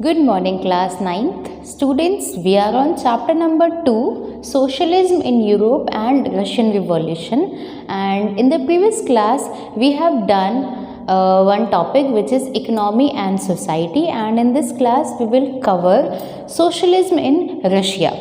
Good morning, class 9th. Students, we are on chapter number 2, Socialism in Europe and Russian Revolution. And in the previous class, we have done one topic which is economy and society. And in this class, we will cover socialism in Russia.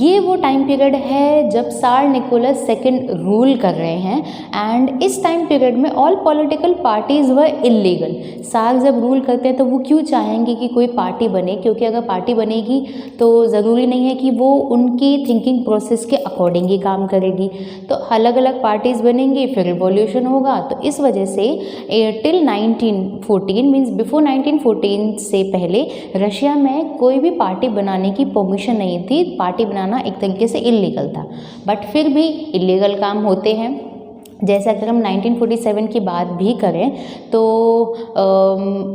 ये वो time period है जब सार Nicholas second rule कर रहे हैं and इस time period में ऑल पॉलिटिकल पार्टीज़ व इलीगल। सार जब रूल करते हैं तो वो क्यों चाहेंगे कि कोई पार्टी बने, क्योंकि अगर पार्टी बनेगी तो ज़रूरी नहीं है कि वो उनकी थिंकिंग प्रोसेस के अकॉर्डिंग ही काम करेगी। तो अलग अलग पार्टीज़ बनेंगी, फिर रिवॉल्यूशन होगा। तो इस वजह से टिल 1914 मीन्स बिफोर 1914 से पहले रशिया में कोई भी पार्टी बनाने की परमिशन नहीं थी। पार्टी बनाना एक तरीके से इलीगल था, बट फिर भी इलीगल काम होते हैं। जैसे अगर हम 1947 की बात भी करें तो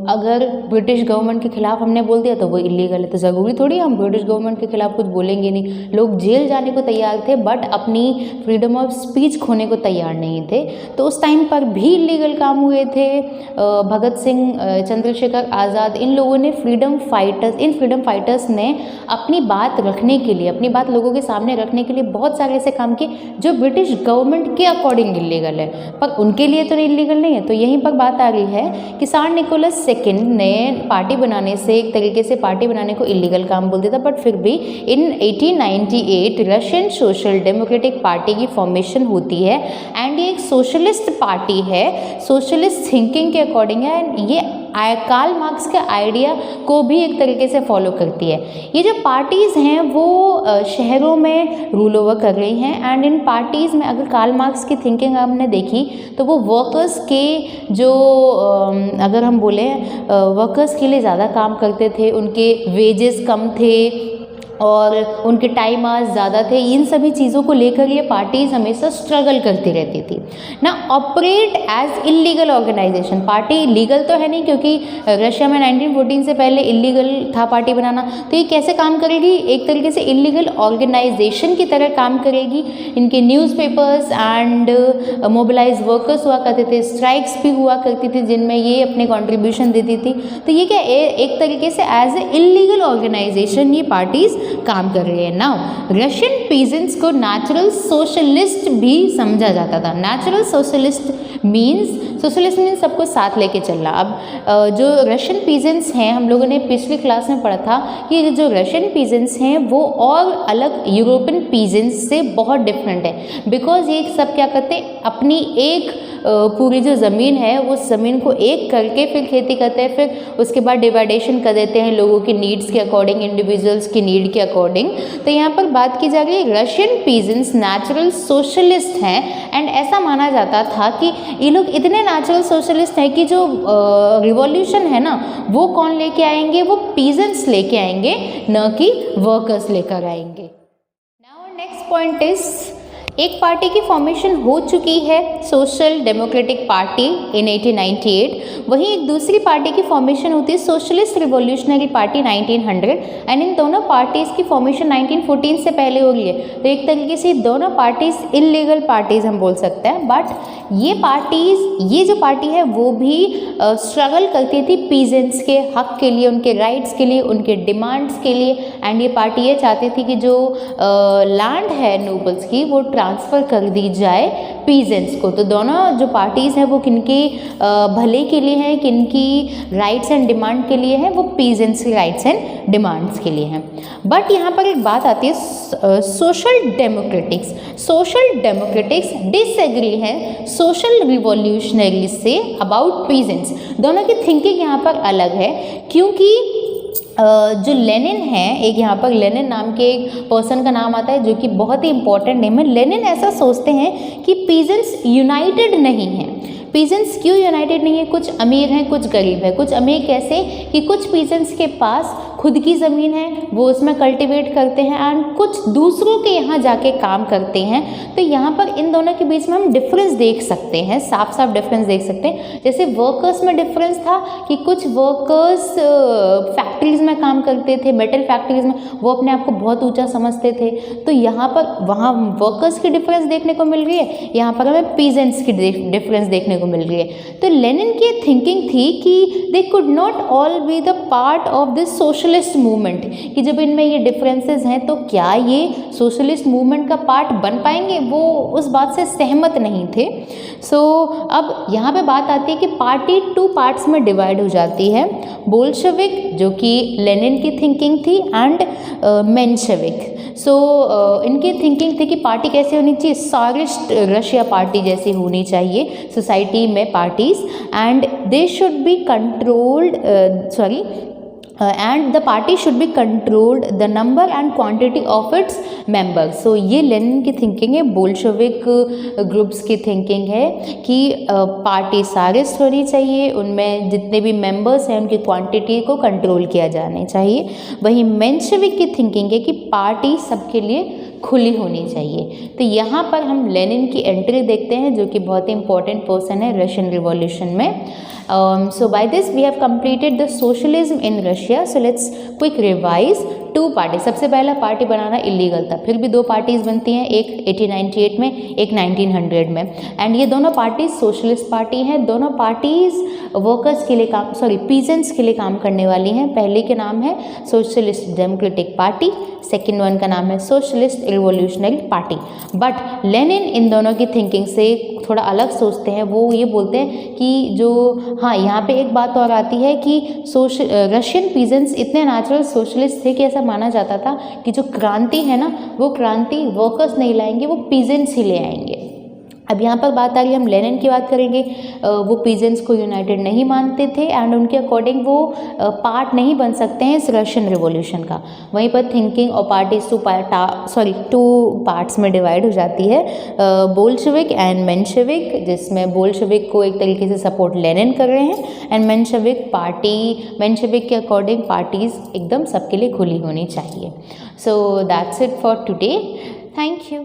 अगर ब्रिटिश गवर्नमेंट के ख़िलाफ़ हमने बोल दिया तो वो इलीगल है। तो ज़रूरी थोड़ी हम ब्रिटिश गवर्नमेंट के ख़िलाफ़ कुछ बोलेंगे नहीं। लोग जेल जाने को तैयार थे बट अपनी फ्रीडम ऑफ स्पीच खोने को तैयार नहीं थे। तो उस टाइम पर भी इलीगल काम हुए थे। भगत सिंह, चंद्रशेखर आज़ाद, इन लोगों ने फ्रीडम फाइटर्स ने अपनी बात रखने के लिए, अपनी बात लोगों के सामने रखने के लिए बहुत सारे ऐसे काम किए जो ब्रिटिश गवर्नमेंट के अकॉर्डिंग इलीगल है, पर उनके लिए तो इलीगल नहीं है। तो यहीं पर बात आ रही है कि सार निकोलस सेकंड ने पार्टी बनाने से एक तरीके से पार्टी बनाने को इलीगल काम बोल दिया था, बट फिर भी इन 1898 रशियन सोशल डेमोक्रेटिक पार्टी की फॉर्मेशन होती है एंड ये एक सोशलिस्ट पार्टी है, सोशलिस्ट थिंकिंग के अकॉर्डिंग है एंड ये कार्ल मार्क्स के आइडिया को भी एक तरीके से फॉलो करती है। ये जो पार्टीज़ हैं वो शहरों में रूल ओवर कर रही हैं एंड इन पार्टीज़ में अगर कार्ल मार्क्स की थिंकिंग हमने देखी तो वो वर्कर्स के जो अगर हम बोले वर्कर्स के लिए ज़्यादा काम करते थे, उनके वेजेस कम थे और उनके टाइम आवर्स ज़्यादा थे। इन सभी चीज़ों को लेकर ये पार्टीज़ हमेशा स्ट्रगल करती रहती थी ना। Operate as illegal organisation, party legal तो है नहीं क्योंकि रशिया में 1914 से पहले इलीगल था पार्टी बनाना। तो ये कैसे काम करेगी? एक तरीके से इलीगल ऑर्गेनाइजेशन की तरह काम करेगी। इनके न्यूज़पेपर्स एंड मोबिलाइज वर्कर्स हुआ करते थे, स्ट्राइक्स भी हुआ करती थी जिनमें ये अपने कॉन्ट्रीब्यूशन देती थी। तो ये क्या एक तरीके से एज ए इलीगल ऑर्गेनाइजेशन ये पार्टीज़ काम कर रही है। नाउ रशियन पीजेंट्स को नेचुरल सोशलिस्ट भी समझा जाता था। नेचुरल सोशलिस्ट मीन्स सबको साथ लेके चलना। अब जो रशियन पीजेंट्स हैं, हम लोगों ने पिछली क्लास में पढ़ा था कि जो रशियन पीजेंट्स हैं वो और अलग यूरोपियन पीजेंट्स से बहुत डिफरेंट है, बिकॉज ये सब क्या करते हैं, अपनी एक पूरी जो ज़मीन है उस ज़मीन को एक करके फिर खेती करते हैं, फिर उसके बाद डिवाइडेशन कर देते हैं लोगों की नीड्स के अकॉर्डिंग, इंडिविजुअल्स की नीड के अकॉर्डिंग। तो यहाँ पर बात की जा रही है रशियन पीजेंट्स नेचुरल सोशलिस्ट हैं एंड ऐसा माना जाता था कि ये लोग इतने नेचुरल सोशलिस्ट हैं कि जो रिवॉल्यूशन है ना वो कौन लेके आएंगे, वो पीजेंट्स लेके आएंगे, न कि वर्कर्स लेकर आएंगे। नाउ नेक्स्ट पॉइंट इज एक पार्टी की फॉर्मेशन हो चुकी है, सोशल डेमोक्रेटिक पार्टी इन 1898। वहीं एक दूसरी पार्टी की फॉर्मेशन होती है socialist revolutionary party 1900 and in दोनों पार्टीज़ की फॉर्मेशन 1914 से पहले हो रही है। तो एक तरीके से दोनों पार्टीज़ इलीगल पार्टीज़ हम बोल सकते हैं, बट ये जो पार्टी है वो भी स्ट्रगल करती थी पीजेंट्स के हक के लिए, उनके राइट्स के लिए, उनके डिमांड्स के लिए। एंड ये पार्टी ये चाहती थी कि जो लैंड है नोबल्स की वो ट्रांसफ़र कर दी जाए पीजेंट्स को। तो दोनों जो पार्टीज़ हैं वो किनके भले के लिए हैं, किनकी राइट्स एंड डिमांड के लिए हैं, वो पीजेंट्स की राइट्स एंड डिमांड्स के लिए हैं। बट यहाँ पर एक बात आती है, सोशल डेमोक्रेटिक्स डिसएग्री हैं social revolutionary say about peasants. दोनों की थिंकिंग यहाँ पर अलग है क्योंकि जो लेनिन है, एक यहाँ पर लेनिन नाम के एक पर्सन का नाम आता है जो कि बहुत ही इंपॉर्टेंट नेम है। लेनिन ऐसा सोचते हैं कि पीजेंट्स यूनाइटेड नहीं हैं। पीजेंट्स क्यों यूनाइटेड नहीं है? कुछ अमीर हैं, कुछ गरीब है। कुछ अमीर कैसे कि कुछ पीजेंट्स के पास खुद की ज़मीन है वो उसमें कल्टीवेट करते हैं एंड कुछ दूसरों के यहाँ जाके काम करते हैं। तो यहाँ पर इन दोनों के बीच में हम डिफरेंस देख सकते हैं, साफ साफ डिफरेंस देख सकते हैं। जैसे वर्कर्स में डिफरेंस था कि कुछ वर्कर्स फैक्ट्रीज में काम करते थे, मेटल फैक्ट्रीज में, वो अपने आप को बहुत ऊंचा समझते थे। तो यहाँ पर वहाँ वर्कर्स की डिफरेंस देखने को मिल रही है, यहाँ पर हमें पीजेंट्स की डिफरेंस देखने को मिल रही है। तो लेनिन की थिंकिंग थी कि they could not all be the part of this socialist movement, कि जब इनमें ये डिफरेंसेस हैं तो क्या ये सोशलिस्ट मूवमेंट का पार्ट बन पाएंगे, वो उस बात से सहमत नहीं थे। सो अब यहाँ पे बात आती है कि पार्टी 2 पार्ट्स में डिवाइड हो जाती है, बोल्शेविक जो कि लेनिन की थिंकिंग थी एंड मेंशेविक। सो इनकी थिंकिंग थी कि पार्टी कैसे होनी चाहिए, सारिस्ट रशिया पार्टी जैसी होनी चाहिए सोसाइटी में parties, and they should be controlled and the party should be controlled the number and quantity of its members। so ये लेनिन की थिंकिंग है, बोल्शेविक ग्रुप्स की थिंकिंग है कि पार्टी सारिस्ट होनी चाहिए, उनमें जितने भी मेंबर्स हैं उनकी क्वांटिटी को कंट्रोल किया जाना चाहिए। वहीं मेंशेविक की थिंकिंग है कि पार्टी सबके लिए खुली होनी चाहिए। तो यहाँ पर हम लेनिन की एंट्री देखते हैं जो कि बहुत ही इंपॉर्टेंट पर्सन है रशियन रिवॉल्यूशन में। So by this we have completed the socialism in Russia। So let's quick revise 2 party. सबसे पहला पार्टी बनाना इलीगल था, फिर भी 2 पार्टीज बनती हैं, एक 1898 में, एक 1900 में, एंड ये दोनों पार्टीज सोशलिस्ट पार्टी हैं। दोनों पार्टीज वर्कर्स के लिए पीजेंट्स के लिए काम करने वाली हैं। पहले के नाम है socialist democratic party, second one का नाम है socialist revolutionary party. But Lenin इन दोनों की थिंकिंग से थोड़ा अलग सोचते हैं। वो ये बोलते हैं कि जो यहाँ पे एक बात और आती है कि रशियन पीजेंट्स इतने नेचुरल सोशलिस्ट थे कि ऐसा माना जाता था कि जो क्रांति है ना, वो क्रांति वर्कर्स नहीं लाएंगे, वो पीजेंट्स ही ले आएंगे। अब यहाँ पर बात आ रही है, हम लेनिन की बात करेंगे। वो पीजेंट्स को यूनाइटेड नहीं मानते थे एंड उनके अकॉर्डिंग वो पार्ट नहीं बन सकते हैं इस रशियन रिवॉल्यूशन का। वहीं पर थिंकिंग और पार्टीज 2 पार्ट्स में डिवाइड हो जाती है, बोल्शेविक एंड मेंशेविक, जिसमें बोल्शेविक को एक तरीके से सपोर्ट लेनिन कर रहे हैं एंड मेंशेविक के अकॉर्डिंग पार्टीज एकदम सबके लिए खुली होनी चाहिए। So that's it for today, thank you.